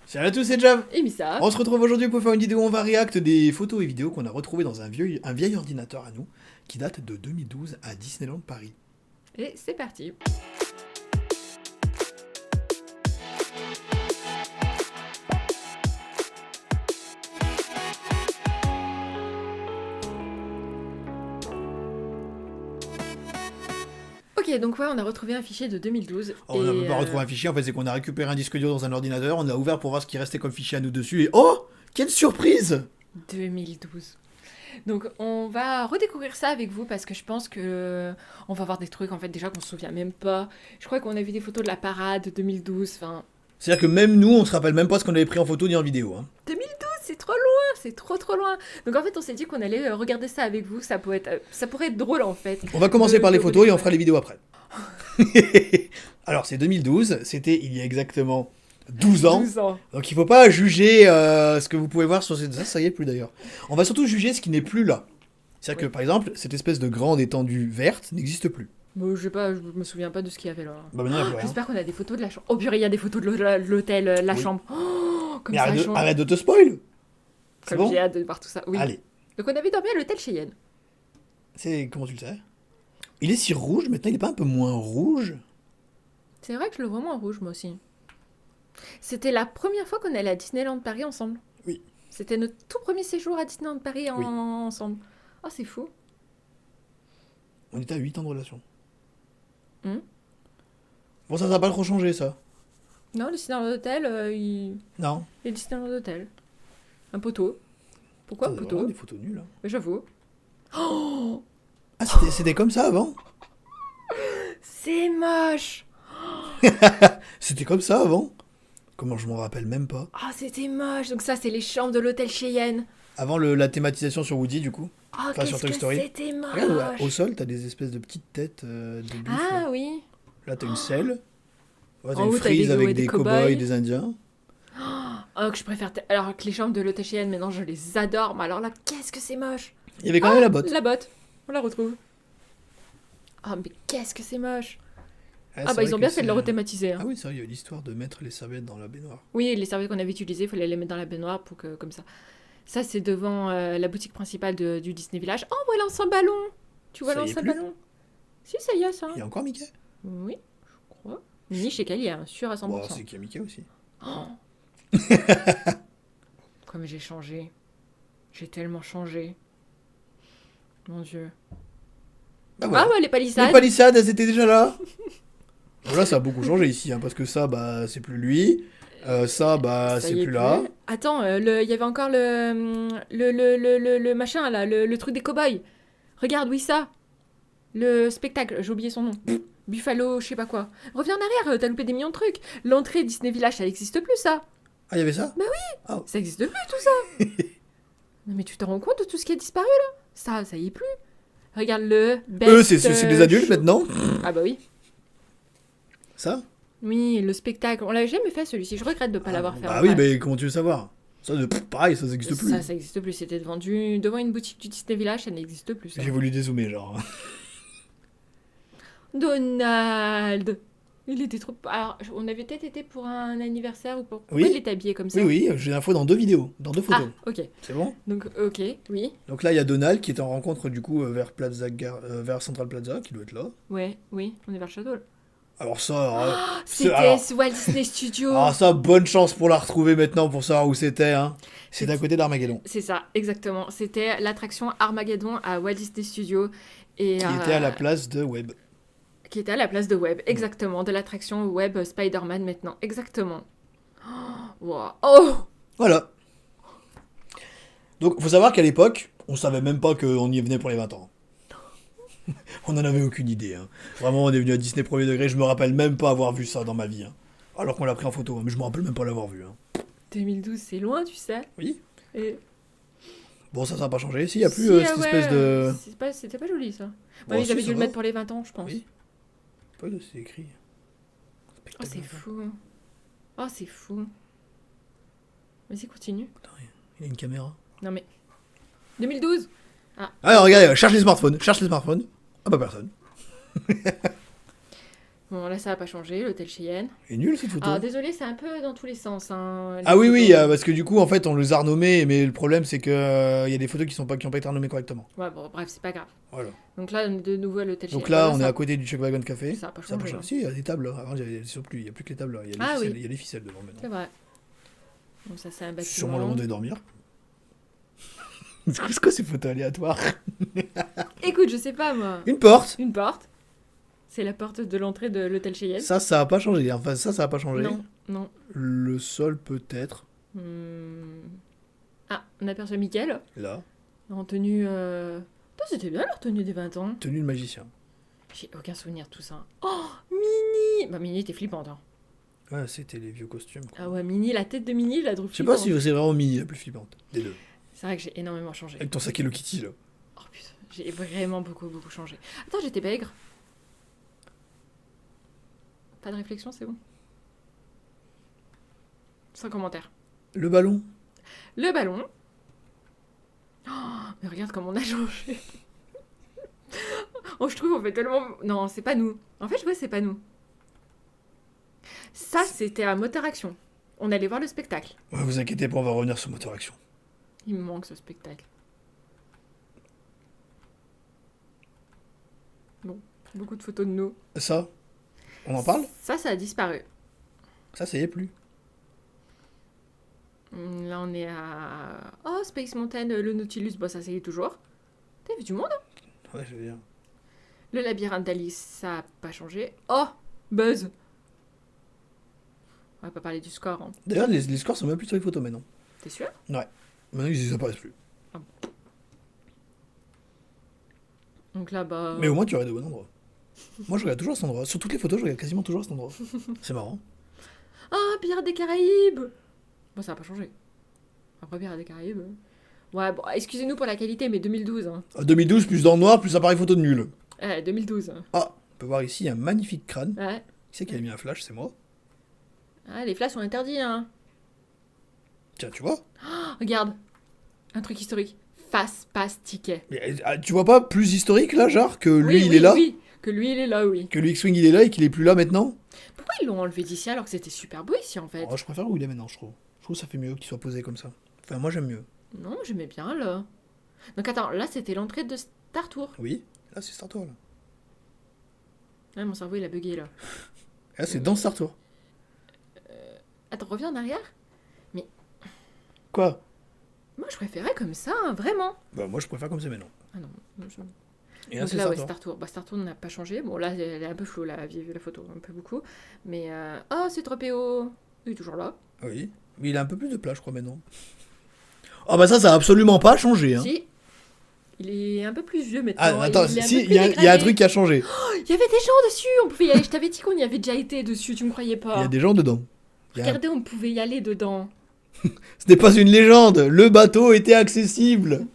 Salut à tous, c'est Jav. Et Missa. On se retrouve aujourd'hui pour faire une vidéo où on va react des photos et vidéos qu'on a retrouvées dans un vieil ordinateur à nous qui date de 2012 à Disneyland Paris. Et c'est parti. Ok, donc ouais, on a retrouvé un fichier de 2012. On n'a même pas retrouvé un fichier, en fait c'est qu'on a récupéré un disque dur dans un ordinateur, on l'a ouvert pour voir ce qui restait comme fichier à nous dessus et oh, quelle surprise! 2012. Donc on va redécouvrir ça avec vous parce que je pense que on va voir des trucs en fait déjà qu'on se souvient même pas. Je crois qu'on a vu des photos de la parade 2012, enfin... C'est-à-dire que même nous, on se rappelle même pas ce qu'on avait pris en photo ni en vidéo. Hein. 2012, c'est trop loin, c'est trop loin. Donc en fait on s'est dit qu'on allait regarder ça avec vous, ça pourrait être drôle en fait. On va commencer par les photos et on fera les vidéos après. Alors c'est 2012, c'était il y a exactement 12 ans. 12 ans. Donc il faut pas juger ce que vous pouvez voir sur cette... Ça y est plus d'ailleurs. On va surtout juger ce qui n'est plus là. C'est-à-dire que par exemple, cette espèce de grande étendue verte n'existe plus. Bon, je sais pas, je me souviens pas de ce qu'il y avait là. Bah maintenant il y a plus rien. J'espère qu'on a des photos de la chambre. Oh purée, il y a des photos de l'hôtel, la Oui. chambre. Oh, comme Mais ça arrête, change. arrête de te spoil. C'est Comme bon. j'ai hâte de voir tout ça. Oui. Allez. Donc on avait dormi à l'hôtel Cheyenne. C'est comment tu le sais? Il est si rouge, maintenant il est pas un peu moins rouge? C'est vrai que je le vois moins rouge moi aussi. C'était la première fois qu'on allait à Disneyland Paris ensemble. Oui. C'était notre tout premier séjour à Disneyland Paris Oui. ensemble. Oh, c'est fou. On était à 8 ans de relation. Hmm. Bon ça n'a pas trop changé ça. Non, le Disneyland d'hôtel, il Non. est Disneyland d'hôtel. Un poteau. Pourquoi un C'est poteau? vraiment des photos nulles. Hein. Mais j'avoue. Oh, Ah c'était comme ça avant? c'est moche. C'était comme ça avant? Comment je m'en rappelle même pas. Ah, c'était moche. Donc ça, c'est les chambres de l'hôtel Cheyenne. Avant la thématisation sur Woody du coup. Oh, Enfin, sur qu'est-ce Toy que Story. c'était moche. Regarde, au sol, t'as des espèces de petites têtes de buffles. Ah oui. Là, t'as une selle. Ouais, t'as En une haut, t'as frise des- avec ouais, des des cow-boys, cow-boys. des indiens. Oh, que je préfère... Alors que les chambres de l'hôtel Cheyenne, maintenant, je les adore. Mais alors là, qu'est-ce que c'est moche. Il y avait quand même la botte. La botte. On la retrouve. Ah, mais qu'est-ce que c'est moche. Ouais, Ah c'est bah, ils vrai ont que bien fait de c'est- le rethématiser. Hein. Ah oui, c'est vrai, il y a eu l'histoire de mettre les serviettes dans la baignoire. Oui, les serviettes qu'on avait utilisées, il fallait les mettre dans la baignoire pour que, comme ça. Ça, c'est devant la boutique principale du Disney Village. Oh, voilà un seul ballon. Tu vois Ça y est l'ancien plus ballon? Si, ça y est, ça. Il y a encore Mickey? Oui, je crois. Ni chez Cali, hein, sûr à 100%. Bon, c'est qu'il y a Mickey aussi. Comme j'ai changé. J'ai tellement changé. Mon Dieu. Ah Ah ouais, les palissades. Les palissades, elles étaient déjà là. Bon, là, ça a beaucoup changé ici, hein, parce que ça, bah, c'est plus lui. Ça, bah, Ça c'est y est plus là. Attends, il y avait encore le machin là, le truc des cow-boys. Regarde, oui, ça. Le spectacle, j'ai oublié son nom. Buffalo, je sais pas quoi. Reviens en arrière, t'as loupé des millions de trucs. L'entrée Disney Village, ça n'existe plus, ça. Ah, il y avait ça? Ça n'existe plus, tout ça. Non, mais tu te rends compte de tout ce qui a disparu, là? Ça y est plus. Regarde le best, Eux, c'est des adultes show. maintenant. Ah bah oui. Ça? Oui, le spectacle. On l'avait jamais fait, celui-ci. Je regrette de ne pas l'avoir fait. Bah en oui, vrai. mais comment tu veux savoir? Ça, pareil, ça n'existe plus. Ça n'existe plus. C'était vendu devant une boutique du Disney Village, ça n'existe plus. Ça. J'ai voulu dézoomer, genre. Donald. Il était trop. Alors, on avait peut-être été pour un anniversaire ou pour. Pourquoi Oui. il est habillé comme ça? Oui, j'ai l'info dans 2 vidéos, dans 2 photos. Ah, ok. C'est bon? Donc, ok, oui. Donc là, il y a Donald qui est en rencontre du coup vers vers Central Plaza, qui doit être là. Ouais, oui, on est vers le château. Là. Alors ça, C'était alors- Walt Disney Studio. ah ça, bonne chance pour la retrouver maintenant pour savoir où c'était. Hein. C'est à côté d'Armageddon. C'est ça, exactement. C'était l'attraction Armageddon à Walt Disney Studio. Et, Qui était à la place de Webb. Qui était à la place de Webb, exactement. De l'attraction Webb Spider-Man maintenant, exactement. Oh, wow. Oh. Voilà. Donc, faut savoir qu'à l'époque, on savait même pas qu'on y venait pour les 20 ans. On n'en avait aucune idée. Hein. Vraiment, on est venu à Disney premier degré. Je me rappelle même pas avoir vu ça dans ma vie. Hein. Alors qu'on l'a pris en photo. Hein. Mais je me rappelle même pas l'avoir vu. Hein. 2012, c'est loin, tu sais. Oui. Et... Bon, ça n'a pas changé. S'il y a plus Si, cette ouais, espèce de... C'était pas joli, ça. Bon, Ouais, ils si, avaient ça dû le va. mettre pour les 20 ans, je pense. Oui. Pas de c'est écrit. Oh, c'est fou. Oh, c'est fou. Vas-y, continue. Putain, il y a une caméra. Non, mais... 2012. Alors, regardez, cherche les smartphones. Ah bah personne. Bon, là, ça a pas changé, l'hôtel Cheyenne. Et nul cette photo. Ah, désolé, c'est un peu dans tous les sens. Hein, les Ah oui, oui, photos. parce que du coup, en fait, on les a renommés, mais le problème, c'est que y a des photos qui ont pas été renommées correctement. Ouais, bon, bref, c'est pas grave. Voilà. Donc là, de nouveau à l'hôtel Cheyenne. Donc là, Voilà, on est ça- à côté du Chuck Wagon Café. Ça a pas Ça a changé. changé. Hein. Si, il y a des tables. Avant, il y a plus, il y a plus que les tables. Il y a les Ah ficelles, oui. il y a les ficelles devant maintenant. C'est vrai. Donc ça, c'est un bâtiment. Sûrement le moment d'aller dormir. C'est quoi ces photos aléatoires? Écoute, je sais pas, moi. Une porte. Une porte. C'est la porte de l'entrée de l'hôtel Cheyenne. Ça a pas changé. Enfin, ça a pas changé. Non, non. Le sol, peut-être. Ah, on aperçoit Mickaël Là. en tenue. Putain, c'était bien leur tenue des 20 ans. Tenue de magicien. J'ai aucun souvenir de tout ça. Oh, Minnie. Bah, Minnie était flippante. Hein. Ouais, c'était les vieux costumes. Quoi. Ah ouais, Minnie, la tête de Minnie, je la trouve Je sais pas flippante. si c'est vraiment Minnie la plus flippante des deux. C'est vrai que j'ai énormément changé. Avec ton sac Hello Kitty, là. Oh putain, j'ai vraiment beaucoup changé. Attends, j'étais pas aigre. Pas de réflexion, c'est bon. Sans commentaire. Le ballon. Le ballon. Oh, mais regarde comme on a changé. Oh, je trouve qu'on fait tellement... Non, c'est pas nous. En fait, je vois, c'est pas nous. Ça, c'était un moteur action. On allait voir le spectacle. Ouais, vous inquiétez pas, on va revenir sur Moteur Action. Il me manque ce spectacle. Bon, beaucoup de photos de nous. Ça, on en parle? Ça a disparu. Ça y est plus. Là, on est à... Oh, Space Mountain, le Nautilus, bah ça, c'est toujours. T'as vu du monde? Ouais, je veux dire. Le labyrinthe d'Alice, ça a pas changé. Oh, Buzz. On va pas parler du score, hein. D'ailleurs, les scores sont même plus sur les photos maintenant. T'es sûr? Maintenant, ils apparaissent plus. Donc là, bah... Mais au moins, tu regardes au bon endroit. Moi, je regarde toujours à cet endroit. Sur toutes les photos, je regarde quasiment toujours à cet endroit. C'est marrant. Ah, Pirates des Caraïbes. Bon, ça a pas changé. Après, Pirates des Caraïbes... Ouais, bon, excusez-nous pour la qualité, mais 2012, hein. 2012, plus dans le noir, plus appareil photo de nul. 2012. Ah, on peut voir ici un magnifique crâne. Ouais. Qui c'est qui a mis un flash? C'est moi. Ah, les flashs sont interdits, hein. Tiens, tu vois? Oh, regarde. Un truc historique. Face, passe, ticket. Mais, tu vois pas plus historique là, genre, que lui Oui, il oui, est là? Oui, que lui, il est là, oui. Que le X-Wing il est là et qu'il est plus là maintenant? Pourquoi ils l'ont enlevé d'ici alors que c'était super beau ici, en fait? Oh, je préfère où il est maintenant, je trouve. Je trouve que ça fait mieux qu'il soit posé comme ça. Enfin, moi j'aime mieux. Non, j'aimais bien, là. Donc, attends, là, c'était l'entrée de Star Tour. Oui, là c'est Star Tour là. Ouais, mon cerveau, il a bugué, là. Là c'est dans Star Tour. Attends, reviens en arrière. Quoi? Moi, je préférais comme ça, hein, vraiment. Bah, moi je préfère comme c'est maintenant. Ah non. je- Et là Donc c'est là, Star ouais, Tour. Star Tour. Bah, Star Tour n'a pas changé. Bon, là, elle est un peu floue, là, vu la photo, un peu beaucoup. Mais, oh, c'est 3PO. Il est toujours là. Oui, mais il a un peu plus de place, je crois, maintenant. Ah bah ça a absolument pas changé. Hein. Si. Il est un peu plus vieux maintenant. Ah, attends, il est un si, peu il plus y a un dégradé. truc qui a changé. Il y avait des gens dessus, on pouvait y aller. Je t'avais dit qu'on y avait déjà été dessus, tu me croyais Il y pas. a des gens dedans. Il y a- Regardez, on pouvait y aller dedans. Ce n'est pas une légende, le bateau était accessible.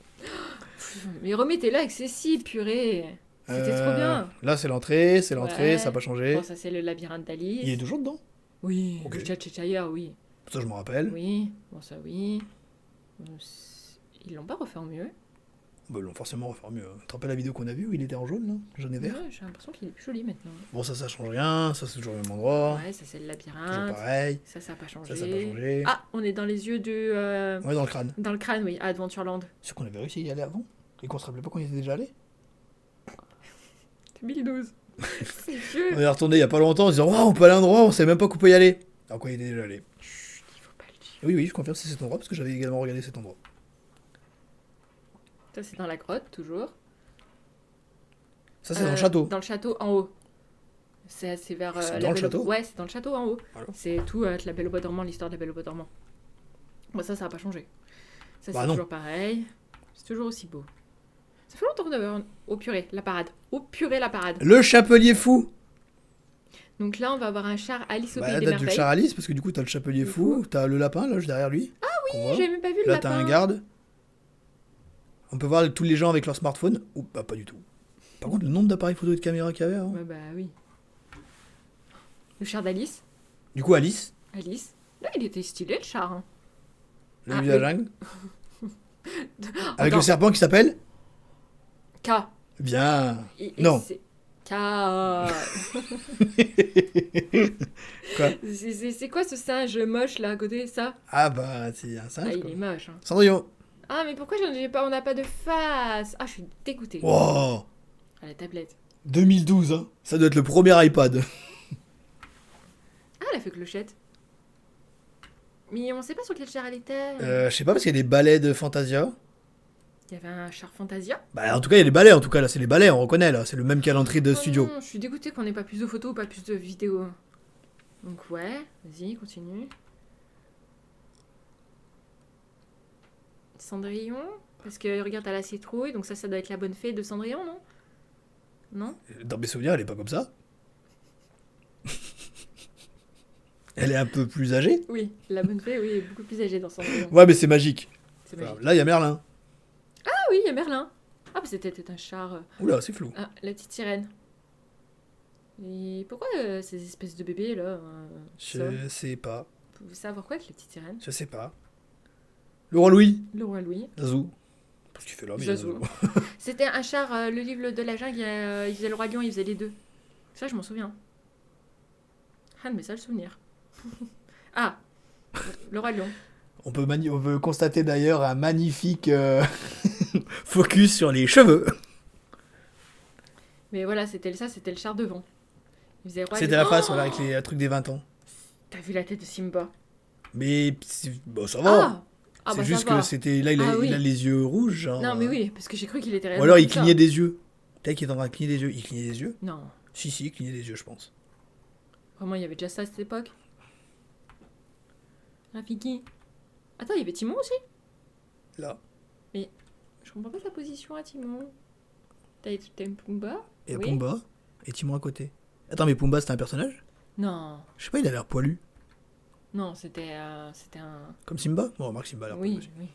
Mais remettez-le accessible, purée. C'était trop bien. Là c'est l'entrée, ça Ouais. n'a pas changé. Bon, ça, c'est le labyrinthe d'Alice. Il est toujours dedans. Oui, Ok. le Cheshire, oui. Ça je me rappelle. Oui, bon, ça, oui. Ils l'ont pas refait en mieux. Bah, ils l'ont forcément refaire mieux. Tu te rappelles la vidéo qu'on a vue où il était en jaune là? Jaune et vert. Ouais, j'ai l'impression qu'il est plus joli maintenant. Bon ça change rien, ça c'est toujours le même endroit. Ouais, ça, c'est le Toujours labyrinthe. pareil. Ça a pas changé. Ça n'a pas changé. Ah, on est dans les yeux de... Ouais, dans le crâne. Dans le crâne, oui, à Adventureland. C'est qu'on avait réussi à y aller avant et qu'on se rappelait pas qu'on y était déjà allé. 2012. C'est vieux. On est retourné il y a pas longtemps en disant oh, on peut aller à un endroit, on sait même pas qu'on peut y aller. Alors qu'on y était déjà allé. Chut, il faut pas le dire. Oui, je confirme, c'est cet endroit parce que j'avais également regardé cet endroit. Ça, c'est dans la grotte, toujours. Ça, c'est dans le château. Dans le château, en haut. C'est vers... C'est la dans le Belle au- château Ouais, c'est dans le château, en haut. Voilà. C'est tout avec la Belle au Bois dormant, l'histoire de la Belle au Bois dormant. Bon, ça a pas changé. Ça, Bah c'est non. toujours pareil. C'est toujours aussi beau. Ça fait longtemps qu'on avait... Oh purée, la parade. Oh purée, la parade. Le chapelier fou. Donc là, on va avoir un char Alice au Bah, Pays là, des t'as le Merveilles. char Alice parce que du coup, t'as le chapelier Le fou, t'as le lapin là, juste derrière lui. Ah oui, J'ai même pas vu le là, lapin. t'as un garde. On peut voir tous les gens avec leur smartphone. Ou bah, pas du tout. Par contre, le nombre d'appareils photo et de caméras qu'il y avait. Hein. Ouais, bah oui. Le char d'Alice. Du coup, Alice, Alice. Là, il était stylé, le char. Hein. le Ah, lieu de la le- jungle. Avec Attends, le serpent qui s'appelle K. Bien. Et Non. c'est K. Ta. Quoi? C'est quoi ce singe moche là à côté, ça? Ah bah, c'est un Ah, singe, il quoi. est moche. Hein. Cendrillon. Ah, mais pourquoi on n'a pas de face? Ah, je suis dégoûtée. Wow. Ah, la tablette. 2012, hein. Ça doit être le premier iPad. Ah, elle a fait clochette. Mais on sait pas sur quel char elle était. Je sais pas, parce qu'il y a des balais de Fantasia. Il y avait un char Fantasia. Bah, en tout cas, il y a des balais, en tout cas, là, c'est les balais, on reconnaît, là. C'est le même qu'à l'entrée de Oh studio. non, je suis dégoûtée qu'on ait pas plus de photos, pas plus de vidéos. Donc ouais, vas-y, continue. Cendrillon. Parce que regarde, t'as la citrouille, donc ça doit être la bonne fée de Cendrillon, non? Non? Dans mes souvenirs, elle est pas comme ça. Elle est un peu plus âgée. Oui, la bonne fée, oui, est beaucoup plus âgée dans Cendrillon. Ouais, mais c'est magique. C'est magique. Là, il y a Merlin. Ah oui, il y a Merlin. Ah, bah c'était un char. Oula, c'est flou. Ah, la petite sirène. Et pourquoi ces espèces de bébés là ça Je sais pas. Vous pouvez savoir quoi avec les petites sirènes? Je sais pas. Le roi Louis. Le roi Louis. Zazou. Qu'est-ce qu'il fait là, mais Zazou. C'était un char, le livre de la jungle, il faisait le roi lion, il faisait les deux. Ça, je m'en souviens. Ah, mais ça, le souvenir. Ah, le roi lion. On peut constater d'ailleurs un magnifique focus sur les cheveux. Mais voilà, c'était le char devant. Il faisait roi C'était lion. la face, Oh, voilà, avec les trucs des 20 ans. T'as vu la tête de Simba? Mais bon, ça va. Ah, C'est bah, juste ça va. que c'était. Là, il a, Ah oui. il a les yeux rouges. Genre, Non, mais oui, parce que j'ai cru qu'il était Ou réellement alors il comme ça. clignait des yeux. Peut-être qu'il est en train de cligner des yeux. Il clignait des yeux? Non, Si, il clignait des yeux, je pense. vraiment, il y avait déjà ça à cette époque. Rafiki. Attends, il y avait Timon aussi? Là. Je comprends pas ta position à Timon. T'as une Pumba? Et Oui. Pumba. Et Timon à côté. Attends, mais Pumba, c'était un personnage? Non, Je sais pas, il a l'air poilu. non, c'était un. Comme Simba? Bon, remarque, Simba a l'air poilu Oui, aussi. oui.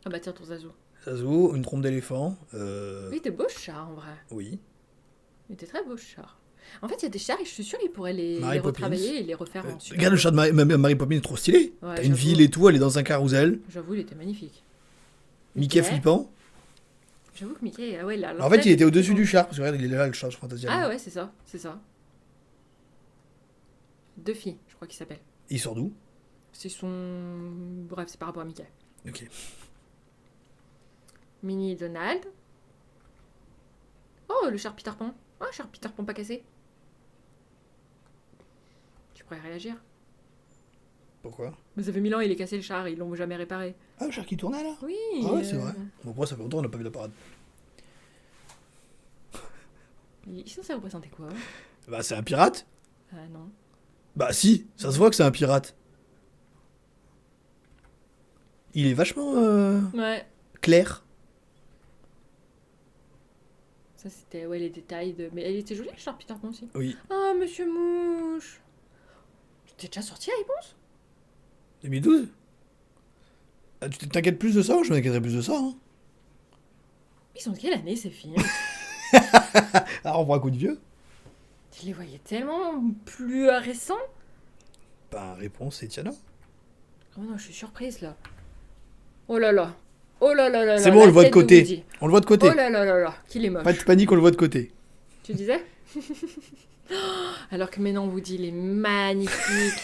Ah bah tiens, ton Zazu. Zazu, une trompe d'éléphant. Oui, t'es beau ce char en vrai. Oui. Il était très beau ce char. En fait, il y a des chars et je suis sûre qu'ils pourraient les Mary Poppins. retravailler et les refaire en super. Regarde le chat de Mary Poppins, est trop stylé. Ouais, T'as une j'avoue. ville et tout, elle est dans un carrousel. J'avoue, il était magnifique. Mickey flippant. J'avoue que Mickey, ah ouais, là. En fait, il était au-dessus du char. Parce que regarde, il est là, le char Fantasia. Ah ouais, c'est ça, c'est ça. Deux filles, je crois qu'il s'appelle. Il sort d'où? C'est son. Bref, c'est par rapport à Mickey. Ok. Minnie et Donald. Oh, le char Peter Pan. Oh, le char Peter Pan pas cassé. Tu pourrais réagir. Pourquoi? Mais ça fait 1000 ans, il est cassé le char, ils l'ont jamais réparé. Ah, le char qui tournait là? Oui. Ah ouais, c'est vrai. Bon, pourquoi ça fait longtemps qu'on n'a pas vu la parade? Ça représentait quoi? Bah, c'est un pirate? Ah non. Bah, si, ça se voit que c'est un pirate. Il est vachement Ouais. clair. Ça, c'était ouais, les détails de. Mais elle était jolie, le char Peter Pan aussi. Oui. Ah, monsieur Mouche. T'es déjà sorti à Réponse? 2012? Ah, tu t'inquiètes plus de ça? Je m'inquiéterais plus de ça. Hein. Ils sont de quelle année ces filles? Ah, on prend un coup de vieux? Je les voyais tellement plus récents. Bah, réponse, c'est Tiana. Oh non, je suis surprise là. Oh là là. Oh là là là. C'est là, bon, on la le voit de tête côté. Woody. On le voit de côté. Oh là là là là. Qu'il est moche. Pas de panique, on le voit de côté. Tu disais? Alors que maintenant Woody, il est magnifique.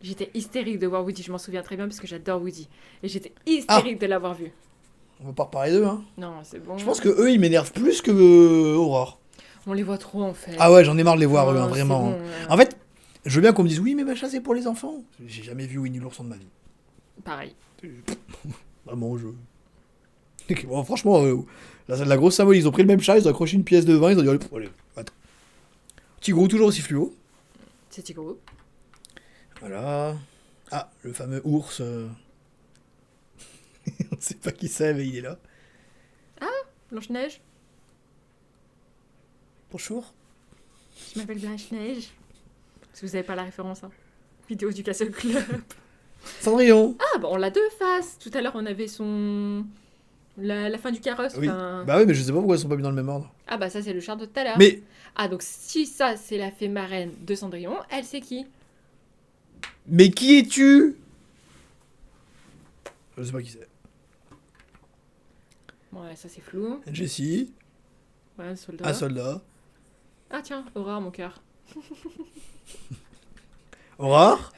J'étais hystérique de voir Woody, je m'en souviens très bien parce que j'adore Woody. Et j'étais hystérique de l'avoir vu. On va pas reparler d'eux, hein. Non, c'est bon. Je pense que eux, ils m'énervent plus que Aurore. On les voit trop en fait. Ah ouais, j'en ai marre de les voir, eux, Non, hein, c'est vraiment. bon, En fait, je veux bien qu'on me dise, oui, mais machin, c'est pour les enfants. J'ai jamais vu Winnie l'ourson de ma vie. Pareil. Vraiment, je... Bon, franchement, la grosse symbole, ils ont pris le même chat, ils ont accroché une pièce de vin, ils ont dit, allez, attends. Tigrou, toujours aussi fluo. C'est Tigrou. Voilà. Ah, le fameux ours. On sait pas qui c'est, mais il est là. Blanche-Neige. Bonjour. Je m'appelle Blanche-Neige. Si vous avez pas la référence, hein. Vidéo du Castle Club. Cendrillon. Ah, bah on l'a deux faces. Tout à l'heure, on avait son. La fin du carrosse. Oui. enfin- Bah oui, mais je sais pas pourquoi ils sont pas mis dans le même ordre. Ah, bah ça, c'est le char de tout à l'heure. Mais, Ah, donc si ça, c'est la fée marraine de Cendrillon, elle, c'est qui? mais qui es-tu? Je sais pas qui c'est. Ouais, ça, c'est flou. Jessie. Ouais, soldat. Un soldat. Ah tiens, Aurore, mon cœur. Aurore.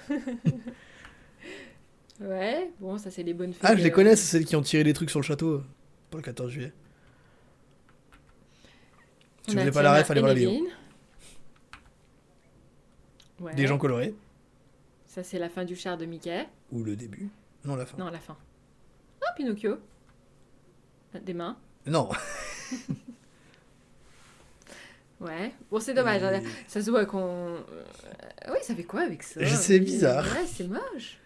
Ouais, bon, ça c'est les bonnes fées. Ah, je les connais, c'est celles qui ont tiré des trucs sur le château pour le 14 juillet. Si vous n'avez pas la ref, allez voir la vidéo. Ouais. Des gens colorés. Ça c'est la fin du char de Mickey. Ou le début. Non, la fin. Non, la fin. Ah, Pinocchio. Des mains. Non. Ouais. Bon, c'est dommage. Hein. Ça se voit qu'on... Oui, ça fait quoi avec ça? C'est bizarre. Ouais, c'est moche.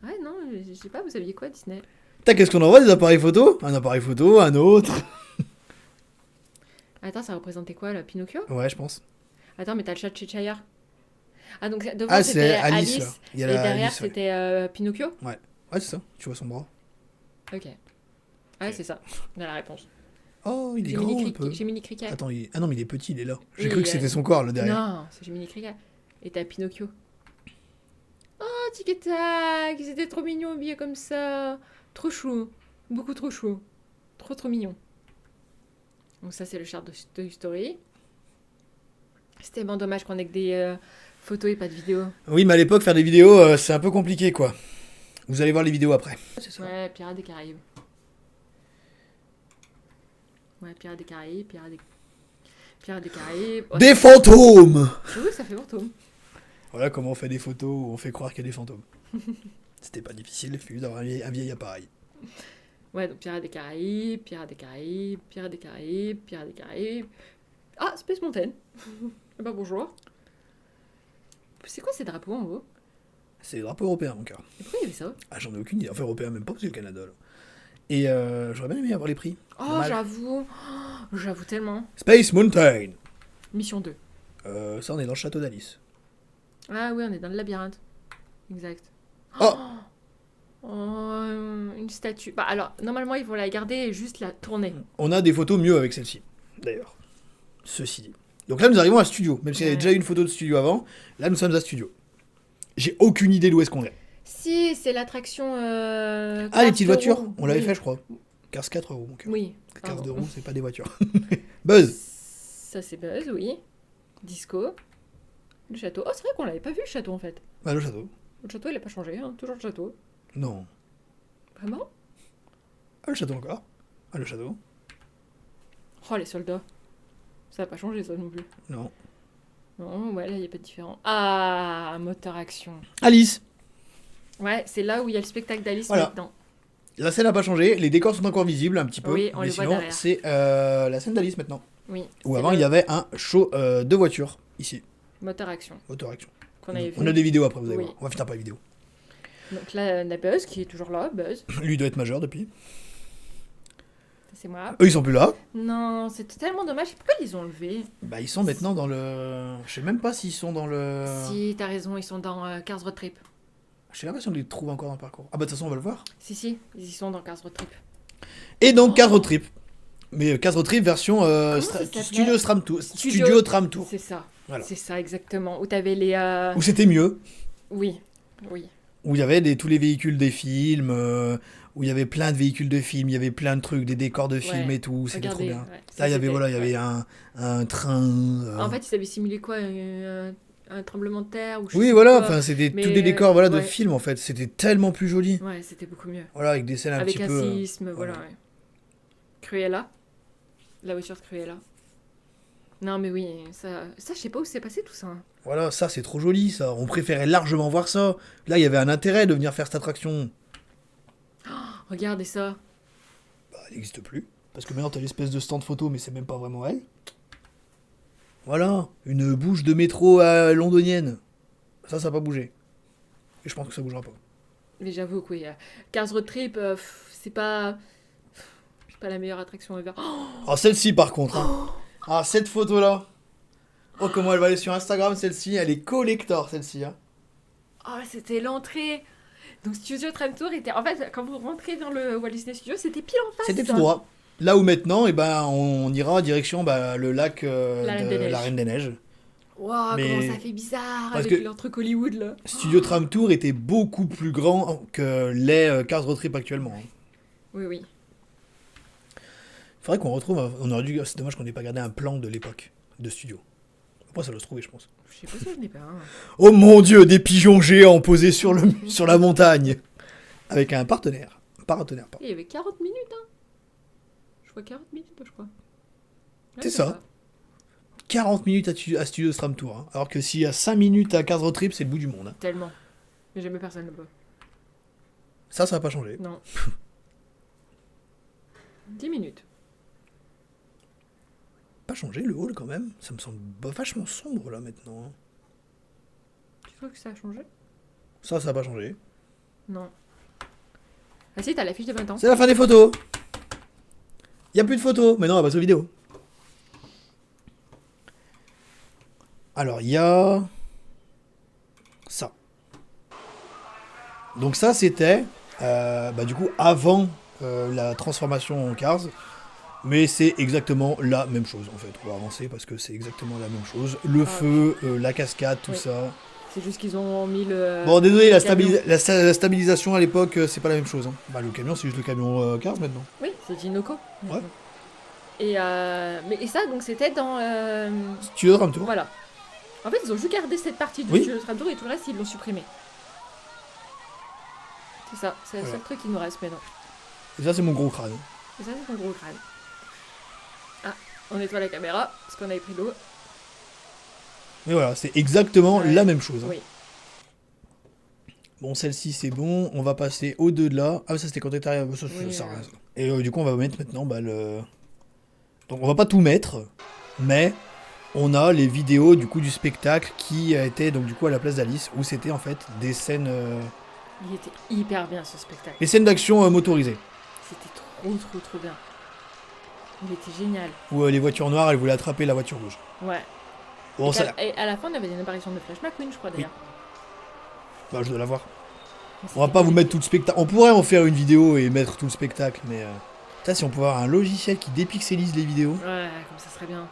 Ouais, non, je sais pas, vous saviez quoi, Disney? Putain, qu'est-ce qu'on envoie des appareils photo? Un appareil photo, un autre. Attends, ça représentait quoi, là? Pinocchio? Ouais, je pense. Attends, mais t'as le chat de Cheshire. Ah, donc devant Ah, c'était c'est Alice, là. Il y a et la derrière Alice, ouais. c'était Pinocchio? Ouais, c'est ça. Tu vois son bras. Ok. Ouais, c'est ça. On a la réponse. Oh, il est grand un peu. J'ai mini Cricket. Attends, ah non, mais il est petit, il est là. J'ai Oui, cru que c'était son corps, là, derrière. Non, c'est Jiminy Cricket. Et t'as Pinocchio. Oh, Tic et Tac, ils étaient trop mignons habillés comme ça. Trop chou. Beaucoup trop chou. Trop mignon. Donc ça, c'est le char de Toy Story. C'était tellement dommage qu'on ait que des photos et pas de vidéos. Oui, mais à l'époque, faire des vidéos, c'est un peu compliqué, quoi. Vous allez voir les vidéos après. C'est ça. Ouais, Pirates des Caraïbes. Ouais, Pirates des Caraïbes, Pirates des Caraïbes. Oh, Des fantômes! oui, ça fait fantôme. Voilà comment on fait des photos où on fait croire qu'il y a des fantômes. C'était pas difficile, il suffit d'avoir un vieil appareil. Ouais, donc Pirates des Caraïbes, Pirates des Caraïbes, Pirates des Caraïbes, Pirates des Caraïbes. Ah, Space Mountain. Eh ben bonjour. C'est quoi ces drapeaux en haut? C'est le drapeau européen, mon cœur. Et pourquoi il y avait ça? Ah, j'en ai aucune idée. Enfin, européen même pas, parce que c'est le Canada, là. Et j'aurais bien aimé avoir les prix. Oh, Dommage. j'avoue tellement. Space Mountain! Mission 2. Ça, on est dans le château d'Alice. Ah oui, on est dans le labyrinthe. Exact. Oh! Oh, une statue. Bah alors, normalement, ils vont la garder et juste la tourner. On a des photos mieux avec celle-ci, d'ailleurs. Ceci dit. Donc là, nous arrivons à studio. Même s'il y avait déjà eu une photo de studio avant, là, nous sommes à studio. J'ai aucune idée d'où est-ce qu'on est. Si, c'est l'attraction... Ah, les petites voitures? On l'avait fait, je crois. Cars 4 euros, mon cœur. Oui. Cars Pardon. 2 euros, c'est pas des voitures. Buzz! Ça, c'est Buzz, oui. Disco. Le château. Oh, c'est vrai qu'on l'avait pas vu, le château, en fait. Bah, le château. Le château, il a pas changé, hein. Toujours le château. Non. Vraiment? Ah, le château encore. Ah, le château. Oh, les soldats. Ça a pas changé, ça, non plus. Non. Non, ouais, là, il n'y a pas de différent. Ah, moteur action. Alice! Ouais, c'est là où il y a le spectacle d'Alice Voilà. maintenant. La scène n'a pas changé, les décors sont encore visibles un petit peu. Oui, on mais les voit sinon, derrière. c'est la scène d'Alice maintenant. Oui. Où c'est avant, le il y avait un show de voitures, ici. moteur action Moteur action. qu'on avait vu. On a des vidéos après, vous allez Oui. voir. On va finir par les vidéos. Donc là, on a Buzz qui est toujours là. Buzz, Lui doit être majeur depuis. c'est moi. Eux, ils sont plus là. Non, c'est tellement dommage. Pourquoi ils les ont enlevés? Bah, ils sont maintenant dans le. Je sais même pas s'ils sont dans le. Si, t'as raison, ils sont dans Cars Road Trip. Je sais même pas si on les trouve encore dans le parcours. Ah, bah, de toute façon, on va le voir. Si, ils y sont dans Cars Road Trip. Et donc, Cars Road Trip. Mais Cars Road Trip version ça s'appelait Studio Tram Tour. Studio Tram Tour. C'est ça. Voilà. C'est ça, exactement. Où t'avais les. Où c'était mieux. Oui. Où il y avait tous les véhicules des films. Où il y avait plein de véhicules de films. Il y avait plein de trucs, des décors de films Ouais. et tout. C'était trop Regardez, bien. ouais, Là, il y avait, c'était- un train. En fait, ils avaient simulé quoi? Un tremblement de terre ou je Oui, sais voilà, pas. enfin, c'était Mais, tous des décors de ouais. films en fait. C'était tellement plus joli. Ouais, c'était beaucoup mieux. Voilà, avec des scènes un Avec petit un peu. séisme, voilà. voilà. Ouais. Cruella. La voiture de Cruella. Non, mais oui, ça je sais pas où c'est passé tout ça. Hein. Voilà, ça c'est trop joli ça. On préférait largement voir ça. Là, il y avait un intérêt de venir faire cette attraction. Regardez ça. Bah, elle n'existe plus. Parce que maintenant, t'as l'espèce de stand photo, mais c'est même pas vraiment elle. Voilà, une bouche de métro londonienne. Ça n'a pas bougé. Et je pense que ça bougera pas. Mais j'avoue que oui, Cars Road Trip, c'est pas la meilleure attraction ever. Oh, Alors celle-ci par contre. Hein. Ah, cette photo-là. Oh, comment elle va aller sur Instagram, celle-ci. Elle est collector, celle-ci. Hein. oh, c'était l'entrée. Donc Studio Tram Tour était... En fait, quand vous rentrez dans le Walt Disney Studio, c'était pile en face. C'était tout droit. Là où maintenant, eh ben, on ira direction le lac La Reine des Neiges. Waouh, Mais- comment ça fait bizarre Parce avec que- leur truc Hollywood là. Studio Tram Tour était beaucoup plus grand que les Cars Road Trip actuellement. Hein. Oui. Faudrait qu'on retrouve. On aurait dû. C'est dommage qu'on n'ait pas gardé un plan de l'époque de studio. Après, ça doit se trouver, je pense. Je sais pas si je n'ai pas un. Oh mon dieu, des pigeons géants posés sur la montagne. Avec un partenaire. Partenaire, pardon. Il y avait 40 minutes, hein. Je vois 40 minutes, je crois. Ouais, C'est ça. 40 minutes à Studio Stram Tour. Hein. Alors que s'il y a 5 minutes à 15 road trip, c'est le bout du monde. Hein. Tellement. Mais jamais personne là-bas. Ça va pas changer. Non. 10 minutes. Pas changer le hall quand même. Ça me semble vachement sombre là maintenant. Hein. Tu trouves que ça a changé? Ça va pas changer. Non. Ah si, t'as la fiche de 20 ans. C'est la fin des photos. Y a plus de photos. Mais non, on va passer aux vidéos. Alors, il y a ça. Donc ça, c'était du coup avant la transformation en Cars. Mais c'est exactement la même chose en fait. On va avancer parce que c'est exactement la même chose. Le feu, la cascade, tout ça. C'est juste qu'ils ont mis le... Bon, désolé, la camion. stabilisation à l'époque, c'est pas la même chose. Hein. Bah, le camion, c'est juste le camion Cars maintenant. Oui, c'est Jinoko. Ouais. Et ça, donc c'était dans... Studio Tram Tour. Voilà. En fait, ils ont juste gardé cette partie du Oui. Studio Tram Tour et tout le reste, ils l'ont supprimé. C'est ça, c'est le seul truc qui nous reste maintenant. Et ça, c'est mon gros crâne. Et ça, c'est ton gros crâne. Ah, on nettoie la caméra, parce qu'on avait pris l'eau. Mais voilà, c'est exactement la même chose. Hein. Oui. Bon, celle-ci, c'est bon. On va passer au-delà. Ah, ça, c'était quand t'étais arrivé. Ça, Oui, ça reste. Et du coup, on va mettre maintenant le... Donc, on va pas tout mettre, mais on a les vidéos du coup du spectacle qui étaient donc du coup à la place d'Alice, où c'était en fait des scènes... Il était hyper bien, ce spectacle. Les scènes d'action motorisées. C'était trop bien. Il était génial. Où les voitures noires, elles voulaient attraper la voiture rouge. Ouais. Bon, Et à la fin, on avait une apparition de Flash McQueen, je crois, d'ailleurs. Bah, je dois la voir. Mais On va pas vous mettre tout le spectacle. On pourrait en faire une vidéo et mettre tout le spectacle, mais... Putain, si on pouvait avoir un logiciel qui dépixelise les vidéos... Ouais, comme ça serait bien.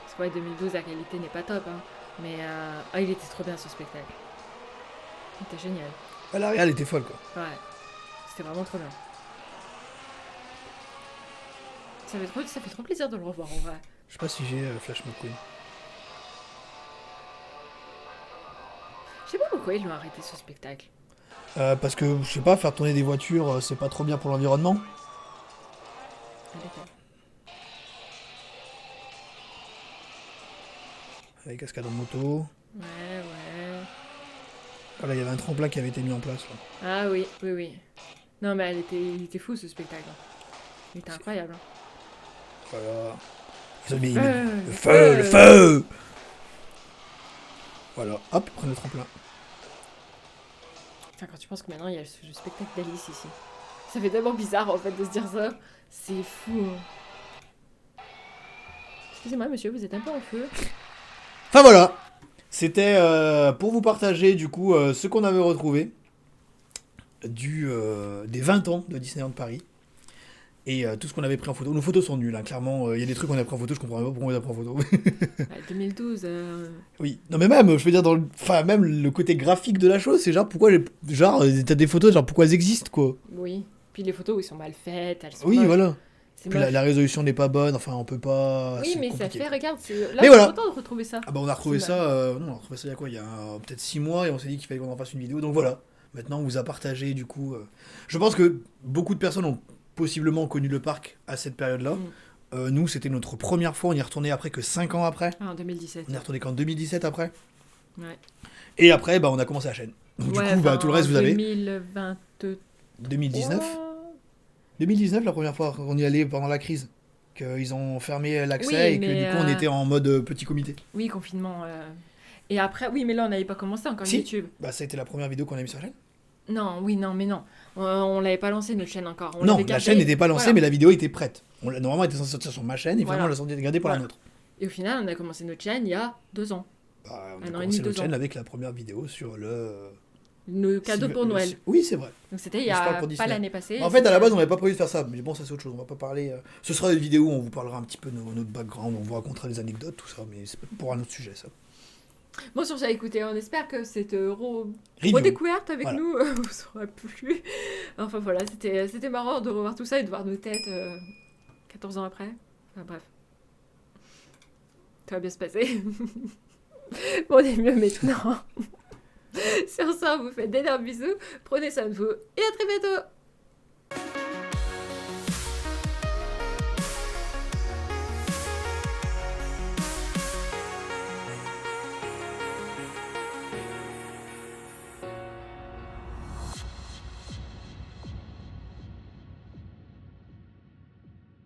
Parce que ouais, 2012, la qualité n'est pas top, hein. Mais il était trop bien, ce spectacle. Il était génial. Ah, la réal était folle, quoi. Ouais. C'était vraiment trop bien. Ça fait trop plaisir de le revoir, en vrai. Je sais pas si j'ai Flash McQueen. Je sais pas pourquoi ils l'ont arrêté, ce spectacle. Parce que, je sais pas, faire tourner des voitures, c'est pas trop bien pour l'environnement. Avec cascade en moto. Ouais. Voilà, il y avait un tremplin qui avait été mis en place. Là. Ah oui. Non, mais il était fou, ce spectacle. Il était incroyable. Voilà. Ils ont mis le feu. Voilà, hop, prenez le tremplin. Putain, quand tu penses que maintenant il y a le spectacle d'Alice ici. Ça fait tellement bizarre en fait de se dire ça. C'est fou. Excusez-moi monsieur, vous êtes un peu en feu. Enfin voilà, c'était pour vous partager du coup ce qu'on avait retrouvé des 20 ans de Disneyland Paris. Et tout ce qu'on avait pris en photo. Nos photos sont nulles, hein. Clairement. Il y a des trucs qu'on a pris en photo, je comprends pas pourquoi on les a pris en photo. 2012. Oui. Non mais même, je veux dire, même le côté graphique de la chose, c'est genre, pourquoi t'as des photos, genre, pourquoi elles existent, quoi. Oui. Puis les photos, ils sont mal faites, elles sont Oui, moches. voilà. C'est Puis moche. la résolution n'est pas bonne, enfin, on peut pas... Oui, c'est mais compliqué. ça fait, regarde, là, Mais on est voilà. content de retrouver ça. Ah bah on a retrouvé C'est ça, non, on a retrouvé ça il y a quoi, il y a peut-être 6 mois, et on s'est dit qu'il fallait qu'on en fasse une vidéo, donc voilà. Maintenant, on vous a partagé, du coup... Je pense que beaucoup de personnes ont possiblement connu le parc à cette période-là. Nous, c'était notre première fois, on y est retourné après que 5 ans après. Ah, en 2017. On est retourné qu'en 2017 après. Ouais. Et après, bah, on a commencé la chaîne. Donc, Ouais, du coup, bah, tout le reste, vous avez... 2023. 2019, la première fois qu'on y allait pendant la crise. Qu'ils ont fermé l'accès Oui, et que mais, du coup, on était en mode petit comité. Oui, confinement. Et après, oui, mais là, on n'avait pas commencé encore Si. YouTube. Bah, ça a été la première vidéo qu'on a mis sur la chaîne. Non, mais non. On l'avait pas lancé, notre chaîne encore. On Non, l'avait la gardée. chaîne n'était pas lancée, Voilà. mais la vidéo était prête. Normalement, elle était censée sortir sur ma chaîne et Voilà. finalement, elle a gardée pour la Voilà. nôtre. Et au final, on a commencé notre chaîne il y a 2 ans. Bah, on a Un an et commencé demi, notre 2 ans. chaîne avec la première vidéo sur le... Nos cadeaux pour Noël. Oui, c'est vrai. Donc c'était il y Je parle a pour pas Disney. l'année passée. En fait, à la base, on n'avait pas prévu de faire ça. Mais bon, ça, c'est autre chose. On va pas parler... Ce sera des vidéos où on vous parlera un petit peu de notre background, on vous racontera des anecdotes, tout ça. Mais c'est pour un autre sujet, ça. Bon, sur ça, écoutez, on espère que cette Review. redécouverte avec Voilà. nous vous aura plu. Enfin voilà, c'était marrant de revoir tout ça et de voir nos têtes 14 ans après. Enfin bref. Ça va bien se passer. Bon, on est mieux maintenant. Sur ça, on vous fait d'énormes bisous. Prenez soin de vous et à très bientôt.